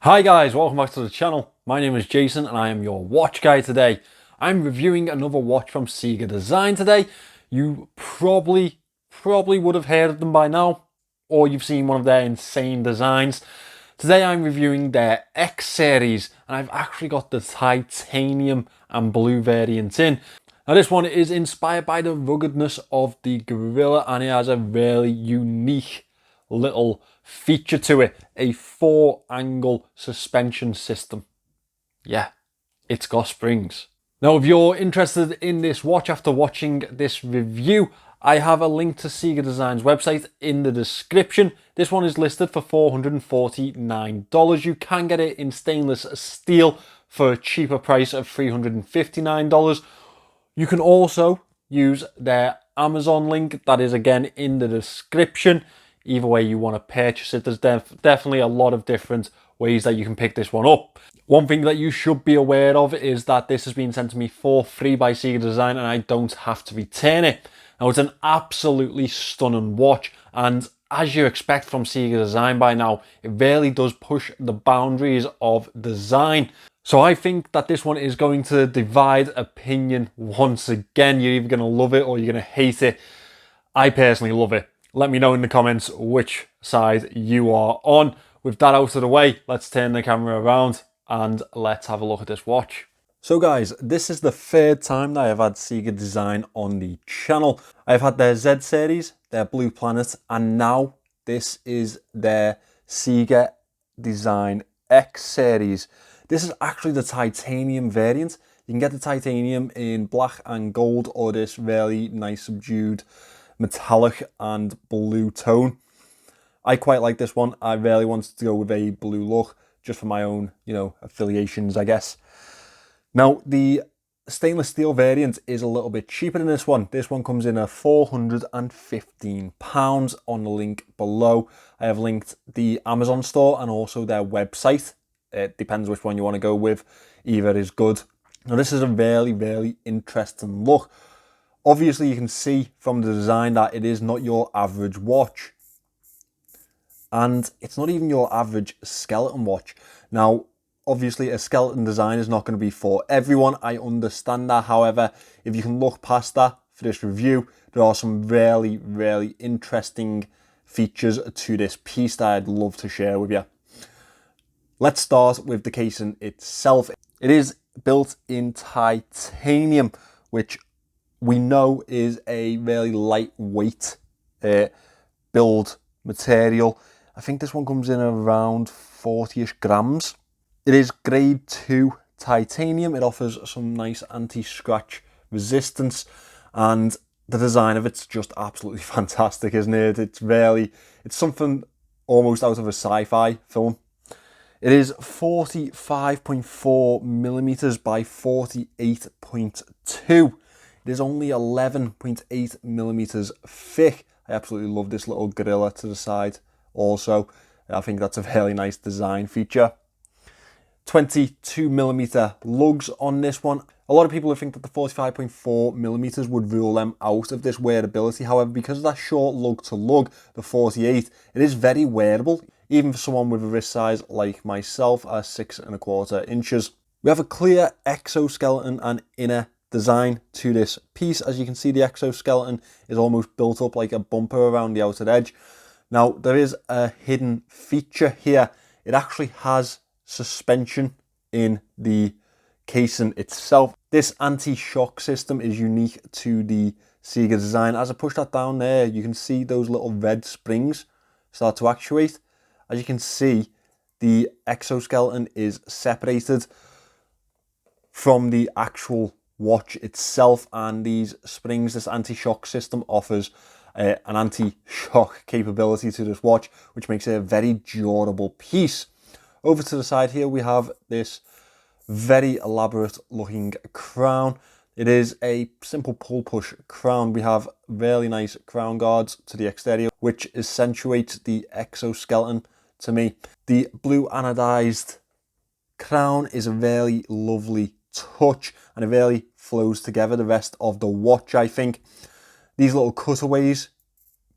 Hi guys, welcome back to the channel. My name is Jason and I am your watch guy today. I'm reviewing another watch from Ciga Design today. You probably would have heard of them by now, or you've seen one of their insane designs. Today I'm reviewing their X series and I've actually got the titanium and blue variant in. Now this one is inspired by the ruggedness of the Gorilla and it has a really unique little feature to it, a 4-angle suspension system. Yeah, it's got springs. Now if you're interested in this watch after watching this review, I have a link to Ciga Design's website in the description. This one is listed for $449. You can get it in stainless steel for a cheaper price of $359. You can also use their Amazon link that is again in the description. Either way you want to purchase it, there's definitely a lot of different ways that you can pick this one up. One thing that you should be aware of is that this has been sent to me for free by Ciga Design and I don't have to return it. Now it's an absolutely stunning watch, and as you expect from Ciga Design by now, it really does push the boundaries of design. So I think that this one is going to divide opinion once again. You're either going to love it or you're going to hate it. I personally love it. Let me know in the comments which side you are on. With that out of the way, let's turn the camera around and let's have a look at this watch. So guys, this is the third time that I've had Ciga Design on the channel. I've had their Z series, their Blue Planet, and now this is their Ciga Design X series. This is actually the titanium variant. You can get the titanium in black and gold or this really nice subdued metallic and blue tone. I quite like this one. I really wanted to go with a blue look just for my own, affiliations, I guess. Now, the stainless steel variant is a little bit cheaper than this one. This one comes in at £415 on the link below. I have linked the Amazon store and also their website. It depends which one you want to go with. Either is good. Now, this is a very interesting look. Obviously, you can see from the design that it is not your average watch. And it's not even your average skeleton watch. Now, obviously, a skeleton design is not going to be for everyone. I understand that. However, if you can look past that for this review, there are some really interesting features to this piece that I'd love to share with you. Let's start with the casing itself. It is built in titanium, which we know is a really lightweight build material. I think this one comes in around 40-ish grams. It is grade 2 titanium. It offers some nice anti-scratch resistance, and the design of it's just absolutely fantastic, isn't it? It's something almost out of a sci-fi film. It is 45.4 millimeters by 48.2. It is only 11.8 millimeters thick. I absolutely love this little gorilla to the side also. I think that's a very nice design feature. 22 millimeter lugs on this one. A lot of people think that the 45.4 millimeters would rule them out of this wearability. However, because of that short lug to lug, the 48, it is very wearable, even for someone with a wrist size like myself at 6¼ inches. We have a clear exoskeleton and inner design to this piece. As you can see, the exoskeleton is almost built up like a bumper around the outer edge. Now, there is a hidden feature here. It actually has suspension in the casing itself. This anti-shock system is unique to the Ciga Design. As I push that down there, you can see those little red springs start to actuate. As you can see, the exoskeleton is separated from the actual watch itself, and these springs, this anti-shock system offers an anti-shock capability to this watch, which makes it a very durable piece. Over to the side here, we have this very elaborate looking crown. It is a simple pull push crown. We have really nice crown guards to the exterior, which accentuates the exoskeleton to me. The blue anodized crown is a very lovely touch, and it really flows together the rest of the watch, I think. These little cutaways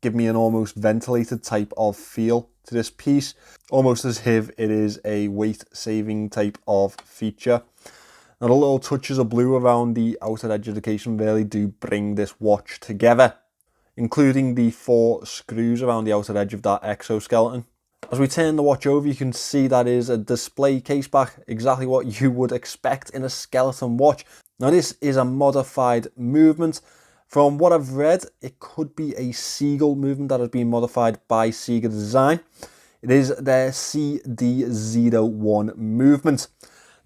give me an almost ventilated type of feel to this piece, almost as if it is a weight saving type of feature. Now the little touches of blue around the outer edge of the casing really do bring this watch together, including the 4 screws around the outer edge of that exoskeleton. As we turn the watch over, you can see that is a display case back, exactly what you would expect in a skeleton watch. Now this is a modified movement. From what I've read, it could be a Seagull movement that has been modified by Ciga Design. It is their CD01 movement.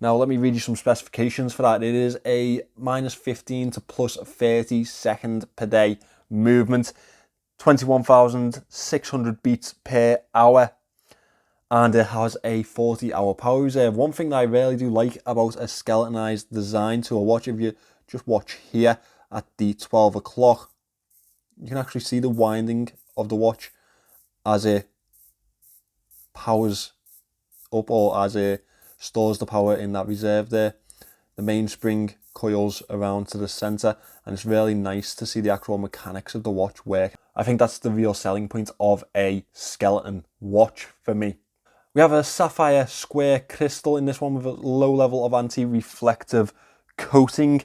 Now let me read you some specifications for that. It is a -15 to +30 second per day movement, 21,600 beats per hour, and it has a 40-hour power reserve. One thing that I really do like about a skeletonized design to a watch, if you just watch here at the 12 o'clock, you can actually see the winding of the watch as it powers up, or as it stores the power in that reserve there. The mainspring coils around to the center, and it's really nice to see the actual mechanics of the watch work. I think that's the real selling point of a skeleton watch for me. We have a sapphire square crystal in this one with a low level of anti-reflective coating.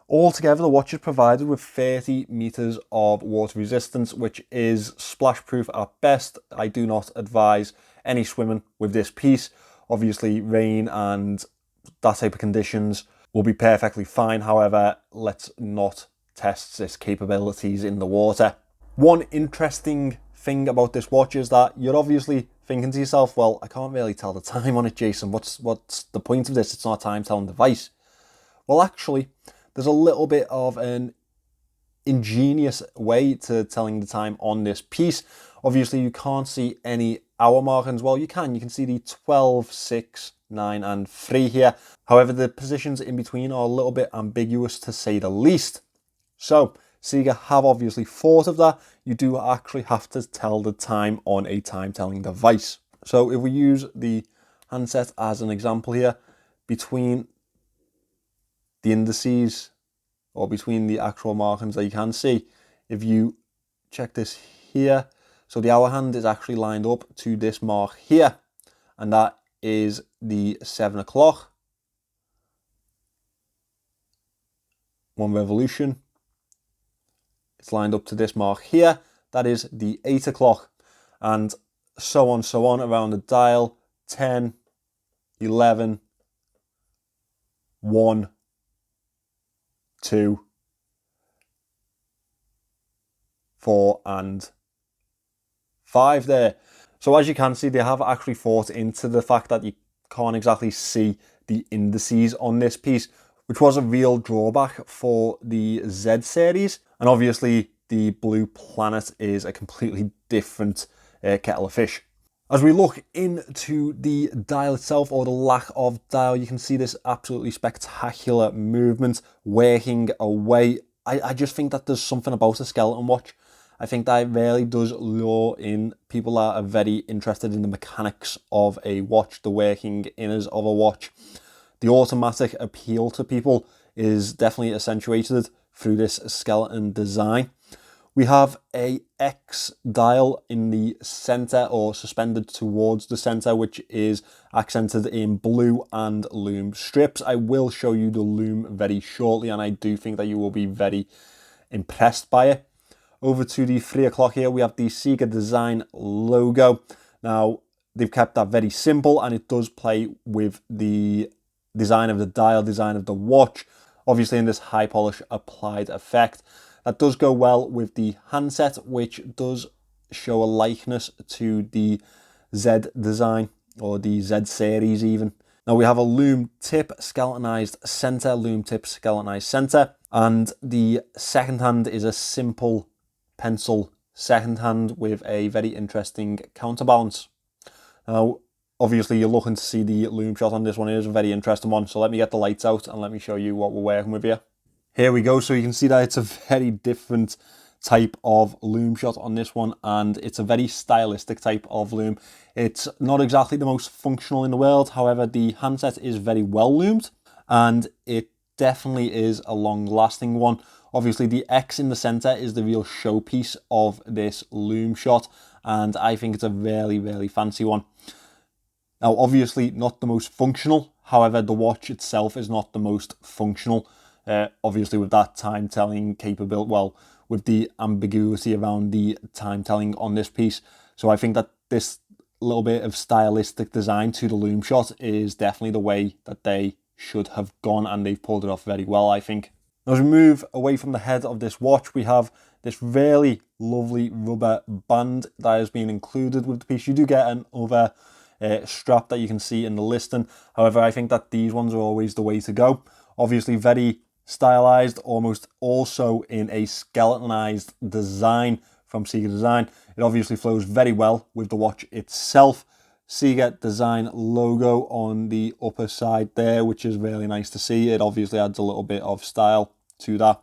Altogether, the watch is provided with 30 meters of water resistance, which is splash proof at best. I do not advise any swimming with this piece. Obviously, rain and that type of conditions will be perfectly fine. However, let's not test its capabilities in the water. One interesting thing about this watch is that you're obviously thinking to yourself, well, I can't really tell the time on it, Jason. What's the point of this? It's not a time-telling device. Well, actually, there's a little bit of an ingenious way to telling the time on this piece. Obviously, you can't see any hour markings. Well, you can see the 12, 6, 9 and 3 here. However, the positions in between are a little bit ambiguous, to say the least. So Ciga have obviously thought of that. You do actually have to tell the time on a time-telling device. So if we use the handset as an example here, between the indices, or between the actual markings that you can see, if you check this here, so the hour hand is actually lined up to this mark here, and that is the 7 o'clock, 1 revolution. It's lined up to this mark here, that is the 8 o'clock, and so on around the dial. 10, 11, 1, 2, 4 and 5 there. So as you can see, they have actually thought into the fact that you can't exactly see the indices on this piece, which was a real drawback for the Z series. And obviously the Blue Planet is a completely different kettle of fish. As we look into the dial itself, or the lack of dial, you can see this absolutely spectacular movement working away. I just think that there's something about a skeleton watch. I think that it really does lure in people that are very interested in the mechanics of a watch, the working inners of a watch. The automatic appeal to people is definitely accentuated through this skeleton design. We have a X dial in the center, or suspended towards the center, which is accented in blue and lume strips. I will show you the lume very shortly, and I do think that you will be very impressed by it. Over to the 3 o'clock here, we have the Ciga Design logo. Now, they've kept that very simple, and it does play with the design of the dial, design of the watch, obviously in this high polish applied effect. That does go well with the handset, which does show a likeness to the Z design, or the Z series even. Now we have a lume tip skeletonized center, lume tip skeletonized center, and the second hand is a simple pencil second hand with a very interesting counterbalance. Now, obviously you're looking to see the lume shot on this one. It is a very interesting one, so let me get the lights out and let me show you what we're working with here. Here we go. So you can see that it's a very different type of lume shot on this one, and it's a very stylistic type of lume. It's not exactly the most functional in the world. However, the handset is very well lumed, and it definitely is a long-lasting one. Obviously the X in the center is the real showpiece of this lume shot, and I think it's a really, really fancy one. Now, obviously not the most functional. However, the watch itself is not the most functional. Obviously with that time telling capability, well, with the ambiguity around the time telling on this piece. So I think that this little bit of stylistic design to the lume shot is definitely the way that they should have gone, and they've pulled it off very well, I think. Now, as we move away from the head of this watch, we have this really lovely rubber band that has been included with the piece. You do get another strap that you can see in the listing. However, I think that these ones are always the way to go. Obviously very stylized, almost also in a skeletonized design from Ciga Design. It obviously flows very well with the watch itself. Ciga Design logo on the upper side there, which is really nice to see. It obviously adds a little bit of style to that.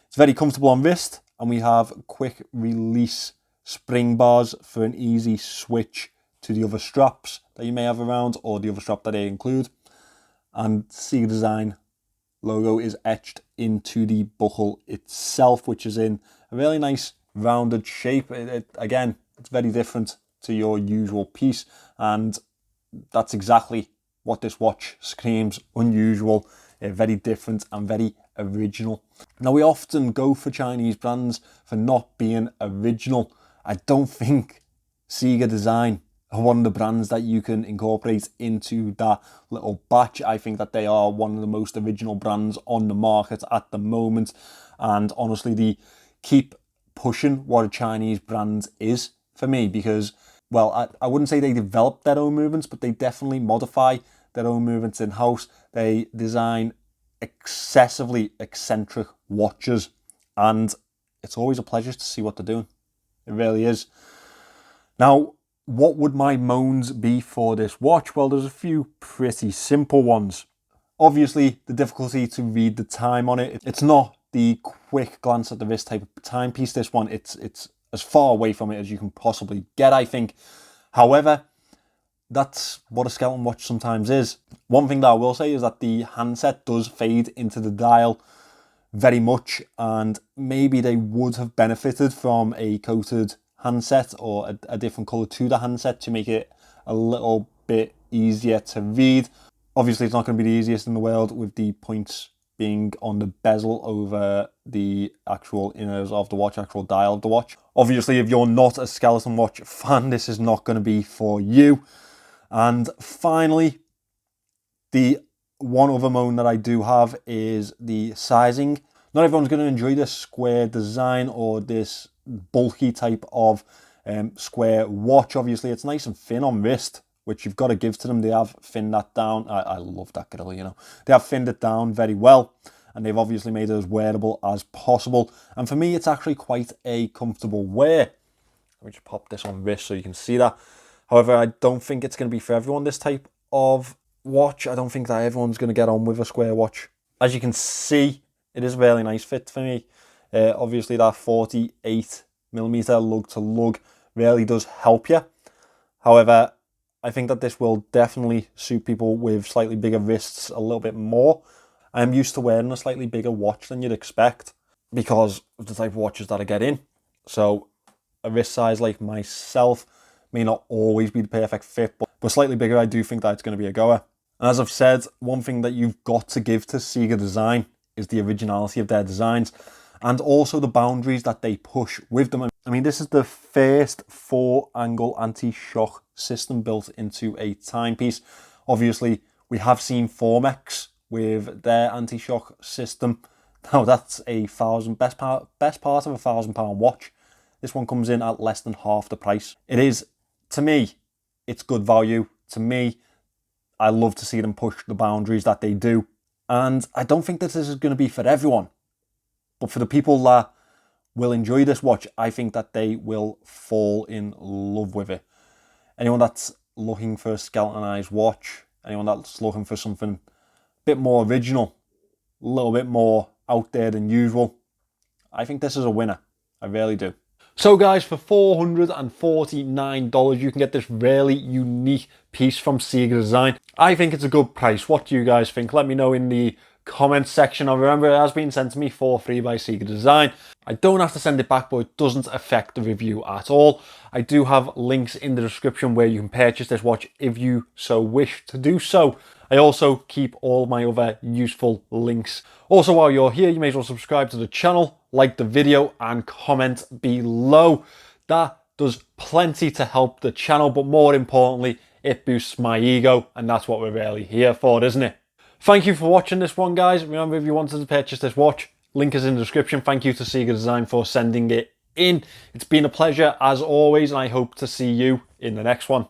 It's very comfortable on wrist, and we have quick release spring bars for an easy switch to the other straps that you may have around, or the other strap that they include. And Ciga Design logo is etched into the buckle itself, which is in a really nice rounded shape. Again, it's very different to your usual piece, and that's exactly what this watch screams: unusual, very different and very original. Now, we often go for Chinese brands for not being original. I don't think Ciga Design are one of the brands that you can incorporate into that little batch. I think that they are one of the most original brands on the market at the moment, and honestly, they keep pushing what a Chinese brand is for me, because, well, I wouldn't say they develop their own movements, but they definitely modify their own movements in-house. They design excessively eccentric watches, and it's always a pleasure to see what they're doing. It really is. Now, what would my moans be for this watch? Well, there's a few pretty simple ones. Obviously, the difficulty to read the time on it. It's not the quick glance at the wrist type of timepiece. This one, it's as far away from it as you can possibly get, I think. However, that's what a skeleton watch sometimes is. One thing that I will say is that the handset does fade into the dial very much, and maybe they would have benefited from a coated handset or a different colour to the handset to make it a little bit easier to read. Obviously, it's not going to be the easiest in the world with the points being on the bezel over the actual inners of the watch, actual dial of the watch. Obviously, if you're not a skeleton watch fan, this is not going to be for you. And finally, the one other moan that I do have is the sizing. Not everyone's going to enjoy this square design or this bulky type of square watch. Obviously, it's nice and thin on wrist, which you've got to give to them. They have thinned that down. I love that grill, you know. They have thinned it down very well, and they've obviously made it as wearable as possible. And for me, it's actually quite a comfortable wear. Let me just pop this on wrist so you can see that. However, I don't think it's going to be for everyone, this type of watch. I don't think that everyone's going to get on with a square watch. As you can see, it is a really nice fit for me. Obviously, that 48mm lug to lug really does help you. However, I think that this will definitely suit people with slightly bigger wrists a little bit more. I'm used to wearing a slightly bigger watch than you'd expect because of the type of watches that I get in. So a wrist size like myself may not always be the perfect fit, but slightly bigger, I do think that it's going to be a goer. And as I've said, one thing that you've got to give to Ciga Design is the originality of their designs and also the boundaries that they push with them. I mean, this is the first 4-angle anti-shock system built into a timepiece. Obviously, we have seen Formex with their anti-shock system. Now, that's a best part of £1,000 watch. This one comes in at less than half the price. It is, to me, it's good value. To me, I love to see them push the boundaries that they do. And I don't think that this is going to be for everyone. But for the people that will enjoy this watch, I think that they will fall in love with it. Anyone that's looking for a skeletonized watch, anyone that's looking for something a bit more original, a little bit more out there than usual, I think this is a winner. I really do. So guys, for $449, you can get this really unique piece from Ciga Design. I think it's a good price. What do you guys think? Let me know in the comment section. Now remember, it has been sent to me for free by Ciga Design. I don't have to send it back, but it doesn't affect the review at all. I do have links in the description where you can purchase this watch if you so wish to do so. I also keep all my other useful links. Also, while you're here, you may as well subscribe to the channel, like the video, and comment below. That does plenty to help the channel, but more importantly, it boosts my ego, and that's what we're really here for, isn't it? Thank you for watching this one, guys. Remember, if you wanted to purchase this watch, link is in the description. Thank you to Ciga Design for sending it in. It's been a pleasure as always, and I hope to see you in the next one.